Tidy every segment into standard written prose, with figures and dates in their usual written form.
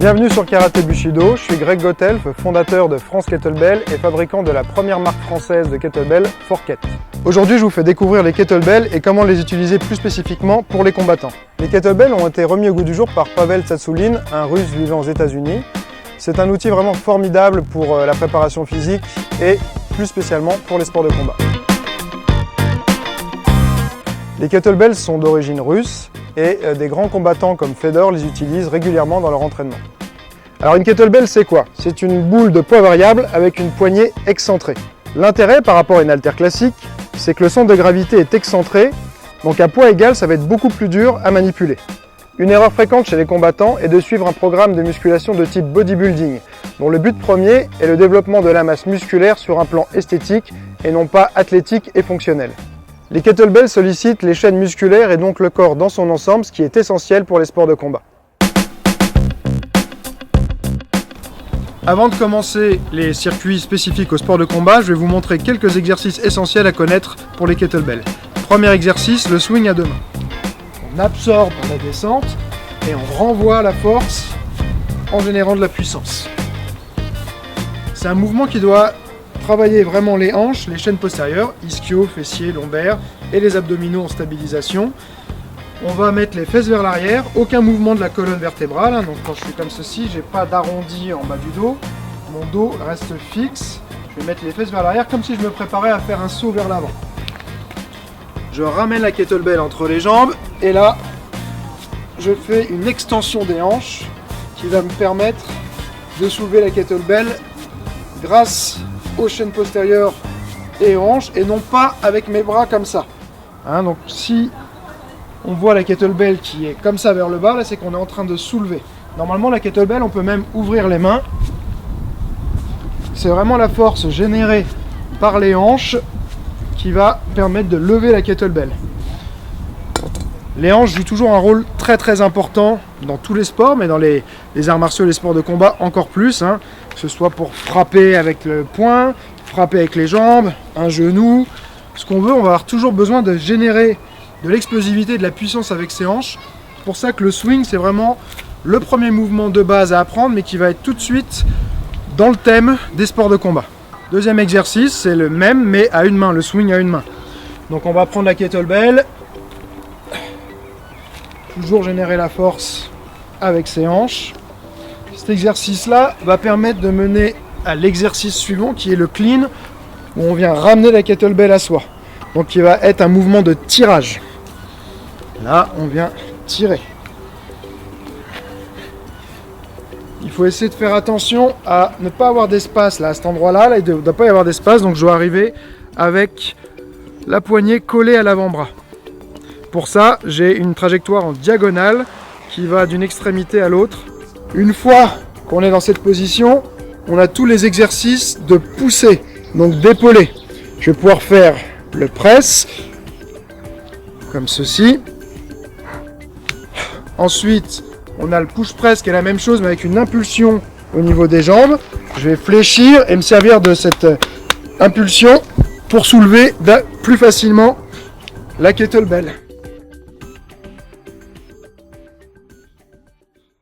Bienvenue sur Karaté Bushido, je suis Greg Gothelf, fondateur de France Kettlebell et fabricant de la première marque française de kettlebell, Forket. Aujourd'hui, je vous fais découvrir les kettlebells et comment les utiliser plus spécifiquement pour les combattants. Les kettlebells ont été remis au goût du jour par Pavel Tsatsouline, un Russe vivant aux États-Unis. C'est un outil vraiment formidable pour la préparation physique et plus spécialement pour les sports de combat. Les kettlebells sont d'origine russe et des grands combattants comme Fedor les utilisent régulièrement dans leur entraînement. Alors une kettlebell, c'est quoi? C'est une boule de poids variable avec une poignée excentrée. L'intérêt par rapport à une haltère classique, c'est que le centre de gravité est excentré, donc à poids égal, ça va être beaucoup plus dur à manipuler. Une erreur fréquente chez les combattants est de suivre un programme de musculation de type bodybuilding, dont le but premier est le développement de la masse musculaire sur un plan esthétique et non pas athlétique et fonctionnel. Les kettlebells sollicitent les chaînes musculaires et donc le corps dans son ensemble, ce qui est essentiel pour les sports de combat. Avant de commencer les circuits spécifiques aux sports de combat, je vais vous montrer quelques exercices essentiels à connaître pour les kettlebells. Premier exercice, le swing à deux mains. On absorbe la descente et on renvoie la force en générant de la puissance. C'est un mouvement qui doit travailler vraiment les hanches, les chaînes postérieures, ischio, fessiers, lombaires et les abdominaux en stabilisation. On va mettre les fesses vers l'arrière, aucun mouvement de la colonne vertébrale, donc quand je suis comme ceci, j'ai pas d'arrondi en bas du dos, mon dos reste fixe, je vais mettre les fesses vers l'arrière comme si je me préparais à faire un saut vers l'avant. Je ramène la kettlebell entre les jambes et là, je fais une extension des hanches qui va me permettre de soulever la kettlebell grâce aux chaînes postérieures et aux hanches et non pas avec mes bras comme ça. Donc si on voit la kettlebell qui est comme ça vers le bas, là c'est qu'on est en train de soulever. Normalement la kettlebell on peut même ouvrir les mains. C'est vraiment la force générée par les hanches qui va permettre de lever la kettlebell. Les hanches jouent toujours un rôle très important dans tous les sports, mais dans les arts martiaux, les sports de combat encore plus, que ce soit pour frapper avec le poing, frapper avec les jambes, un genou, ce qu'on veut, on va avoir toujours besoin de générer de l'explosivité, de la puissance avec ses hanches. C'est pour ça que le swing, c'est vraiment le premier mouvement de base à apprendre, mais qui va être tout de suite dans le thème des sports de combat. Deuxième exercice, c'est le même, mais à une main, le swing à une main. Donc on va prendre la kettlebell, toujours générer la force avec ses hanches. Cet exercice-là va permettre de mener à l'exercice suivant, qui est le clean, où on vient ramener la kettlebell à soi. Donc qui va être un mouvement de tirage. Là, on vient tirer. Il faut essayer de faire attention à ne pas avoir d'espace là, à cet endroit-là. Là, il ne doit pas y avoir d'espace, donc je dois arriver avec la poignée collée à l'avant-bras. Pour ça, j'ai une trajectoire en diagonale qui va d'une extrémité à l'autre. Une fois qu'on est dans cette position, on a tous les exercices de pousser, donc d'épauler. Je vais pouvoir faire le press, comme ceci. Ensuite, on a le push press qui est la même chose, mais avec une impulsion au niveau des jambes. Je vais fléchir et me servir de cette impulsion pour soulever plus facilement la kettlebell.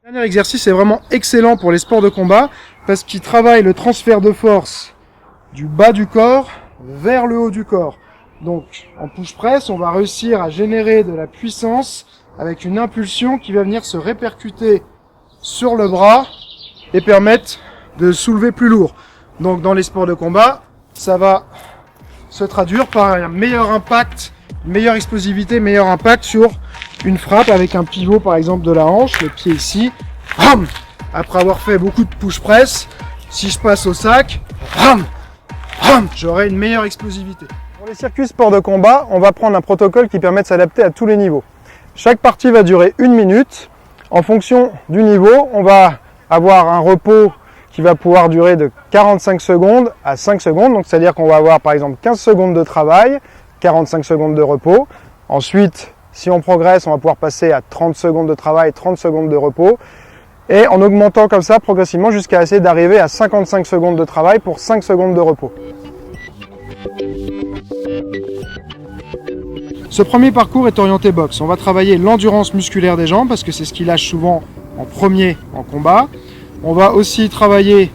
Le dernier exercice est vraiment excellent pour les sports de combat parce qu'il travaille le transfert de force du bas du corps vers le haut du corps. Donc en push press, on va réussir à générer de la puissance avec une impulsion qui va venir se répercuter sur le bras et permettre de soulever plus lourd. Donc dans les sports de combat, ça va se traduire par un meilleur impact, une meilleure explosivité, meilleur impact sur une frappe avec un pivot par exemple de la hanche, le pied ici. Après avoir fait beaucoup de push press, si je passe au sac, j'aurai une meilleure explosivité. Pour les circuits sports de combat, on va prendre un protocole qui permet de s'adapter à tous les niveaux. Chaque partie va durer 1 minute. En fonction du niveau, on va avoir un repos qui va pouvoir durer de 45 secondes à 5 secondes. Donc c'est-à-dire qu'on va avoir par exemple 15 secondes de travail, 45 secondes de repos. Ensuite, si on progresse, on va pouvoir passer à 30 secondes de travail, 30 secondes de repos. Et en augmentant comme ça progressivement jusqu'à essayer d'arriver à 55 secondes de travail pour 5 secondes de repos. Ce premier parcours est orienté boxe. On va travailler l'endurance musculaire des jambes parce que c'est ce qui lâche souvent en premier en combat. On va aussi travailler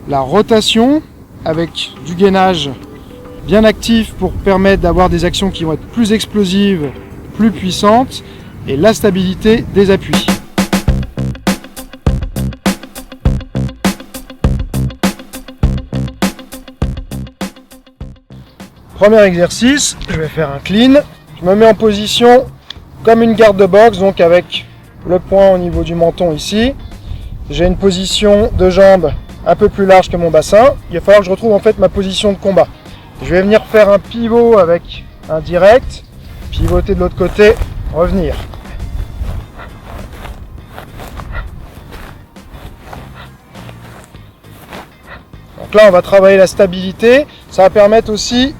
la rotation avec du gainage bien actif pour permettre d'avoir des actions qui vont être plus explosives, plus puissantes, et la stabilité des appuis. Premier exercice, je vais faire un clean. Je me mets en position comme une garde de boxe, donc avec le poing au niveau du menton ici. J'ai une position de jambe un peu plus large que mon bassin. Il va falloir que je retrouve en fait ma position de combat. Je vais venir faire un pivot avec un direct, pivoter de l'autre côté, revenir. Donc là, on va travailler la stabilité. Ça va permettre aussi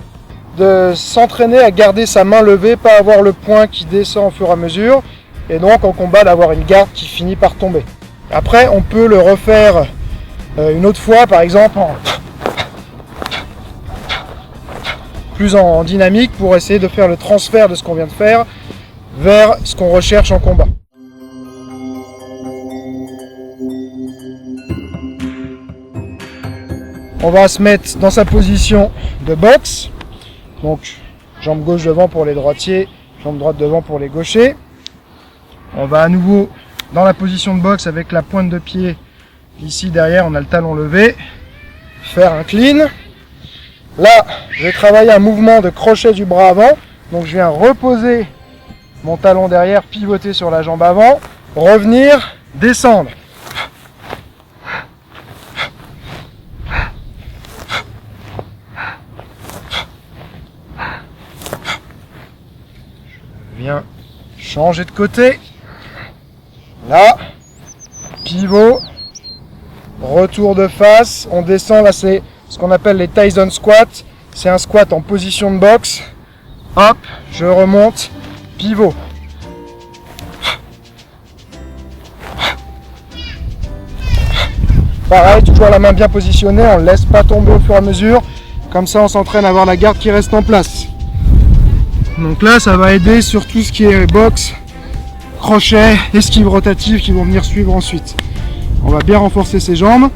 de s'entraîner à garder sa main levée, pas avoir le poing qui descend au fur et à mesure, et donc en combat d'avoir une garde qui finit par tomber. Après, on peut le refaire une autre fois, par exemple plus en dynamique, pour essayer de faire le transfert de ce qu'on vient de faire vers ce qu'on recherche en combat. On va se mettre dans sa position de boxe. Donc, jambe gauche devant pour les droitiers, jambe droite devant pour les gauchers. On va à nouveau dans la position de boxe avec la pointe de pied ici derrière, on a le talon levé. Faire un clean. Là, je vais travailler un mouvement de crochet du bras avant. Donc, je viens reposer mon talon derrière, pivoter sur la jambe avant, revenir, descendre. Viens changer de côté. Là, pivot, retour de face, on descend. Là, c'est ce qu'on appelle les Tyson squats. C'est un squat en position de boxe. Hop, je remonte, pivot. Pareil, toujours la main bien positionnée, on ne laisse pas tomber au fur et à mesure. Comme ça, on s'entraîne à avoir la garde qui reste en place. Donc là, ça va aider sur tout ce qui est boxe, crochet, esquive rotative qui vont venir suivre ensuite. On va bien renforcer ses jambes.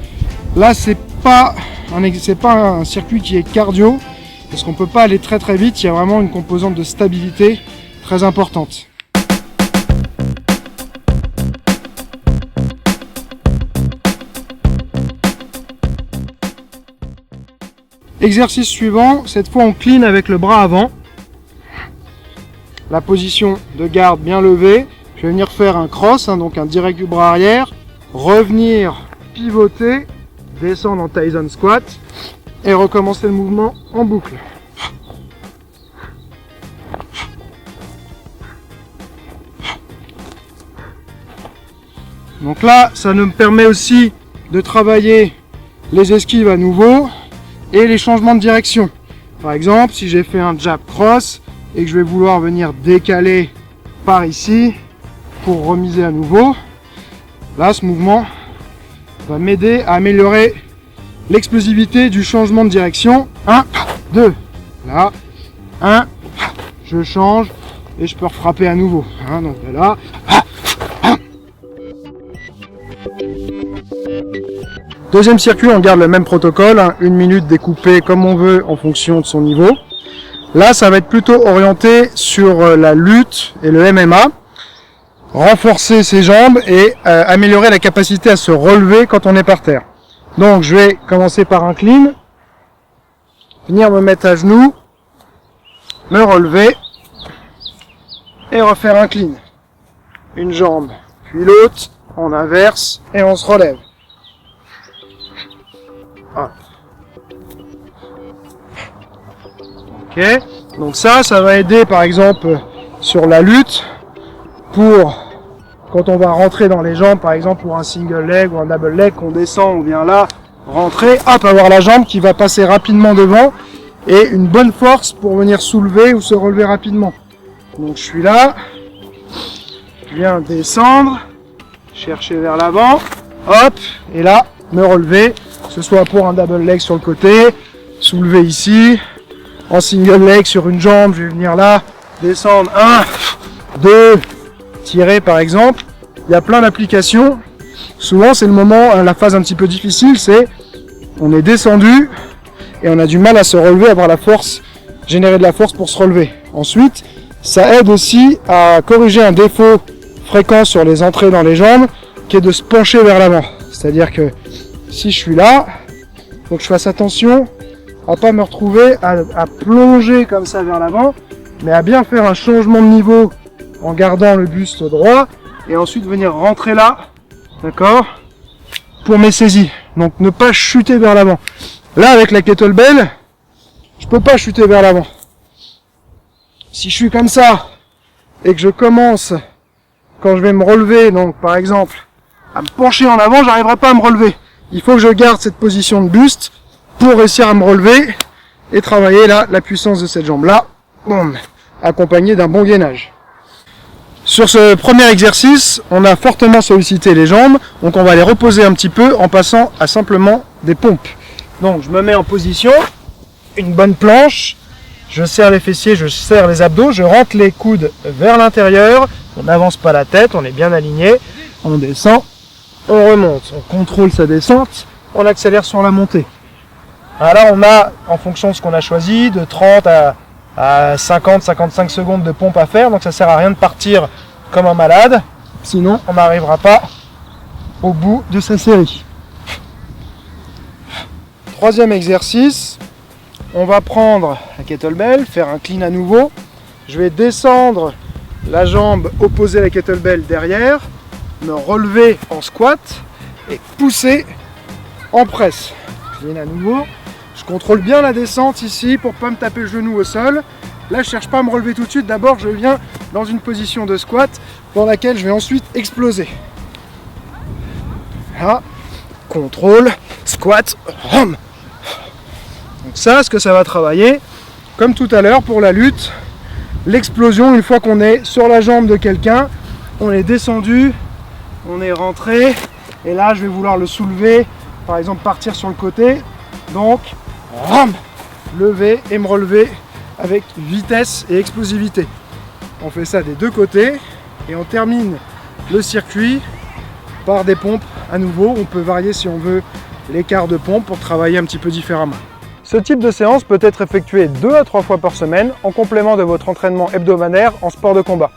Là, c'est pas un circuit qui est cardio, parce qu'on peut pas aller très très vite. Il y a vraiment une composante de stabilité très importante. Exercice suivant, cette fois on clean avec le bras avant. La position de garde bien levée. Je vais venir faire un cross, donc un direct du bras arrière. Revenir pivoter, descendre en Tyson squat et recommencer le mouvement en boucle. Donc là, ça nous permet aussi de travailler les esquives à nouveau et les changements de direction. Par exemple, si j'ai fait un jab cross et que je vais vouloir venir décaler par ici pour remiser à nouveau, là ce mouvement va m'aider à améliorer l'explosivité du changement de direction. 1, 2, là, 1, je change et je peux refrapper à nouveau. Donc là, deuxième circuit, on garde le même protocole, 1 minute découpée comme on veut en fonction de son niveau. Là, ça va être plutôt orienté sur la lutte et le MMA. Renforcer ses jambes et améliorer la capacité à se relever quand on est par terre. Donc, je vais commencer par un clean. Venir me mettre à genoux. Me relever. Et refaire un clean. Une jambe, puis l'autre. On inverse et on se relève. Hop. Ok, donc ça va aider par exemple sur la lutte pour quand on va rentrer dans les jambes, par exemple pour un single leg ou un double leg, qu'on descend, on vient là, rentrer, hop, avoir la jambe qui va passer rapidement devant et une bonne force pour venir soulever ou se relever rapidement. Donc je suis là, je viens descendre, chercher vers l'avant, hop, et là, me relever, que ce soit pour un double leg sur le côté, soulever ici, en single leg sur une jambe, je vais venir là, descendre, 1, 2, tirer par exemple. Il y a plein d'applications Souvent c'est le moment, la phase un petit peu difficile, c'est on est descendu et on a du mal à se relever, à avoir la force, générer de la force pour se relever. Ensuite, ça aide aussi à corriger un défaut fréquent sur les entrées dans les jambes, qui est de se pencher vers l'avant. C'est-à-dire que si je suis là, il faut que je fasse attention à pas me retrouver à plonger comme ça vers l'avant, mais à bien faire un changement de niveau en gardant le buste droit et ensuite venir rentrer là, d'accord, pour mes saisies. Donc ne pas chuter vers l'avant. Là avec la kettlebell, je peux pas chuter vers l'avant. Si je suis comme ça et que je commence, quand je vais me relever, donc par exemple, à me pencher en avant, j'arriverai pas à me relever. Il faut que je garde cette position de buste pour réussir à me relever et travailler là la puissance de cette jambe là, boum, accompagné d'un bon gainage. Sur ce premier exercice, on a fortement sollicité les jambes, donc on va les reposer un petit peu en passant à simplement des pompes. Donc je me mets en position, une bonne planche, je serre les fessiers, je serre les abdos, je rentre les coudes vers l'intérieur, on n'avance pas la tête, on est bien aligné, on descend, on remonte, on contrôle sa descente, on accélère sur la montée. Alors là on a, en fonction de ce qu'on a choisi, de 30 à 50-55 secondes de pompe à faire, donc ça sert à rien de partir comme un malade, sinon on n'arrivera pas au bout de sa série. Troisième exercice, on va prendre la kettlebell, faire un clean à nouveau. Je vais descendre la jambe opposée à la kettlebell derrière, me relever en squat et pousser en presse. Clean à nouveau. Je contrôle bien la descente ici pour pas me taper le genou au sol. Là, je cherche pas à me relever tout de suite. D'abord, je viens dans une position de squat dans laquelle je vais ensuite exploser. Là, contrôle, squat, rom. Donc ça, ce que ça va travailler, comme tout à l'heure pour la lutte, l'explosion une fois qu'on est sur la jambe de quelqu'un, on est descendu, on est rentré, et là, je vais vouloir le soulever, par exemple partir sur le côté. Donc, ram, lever et me relever avec vitesse et explosivité. On fait ça des deux côtés et on termine le circuit par des pompes à nouveau. On peut varier si on veut l'écart de pompe pour travailler un petit peu différemment. Ce type de séance peut être effectué 2 à 3 fois par semaine en complément de votre entraînement hebdomadaire en sport de combat.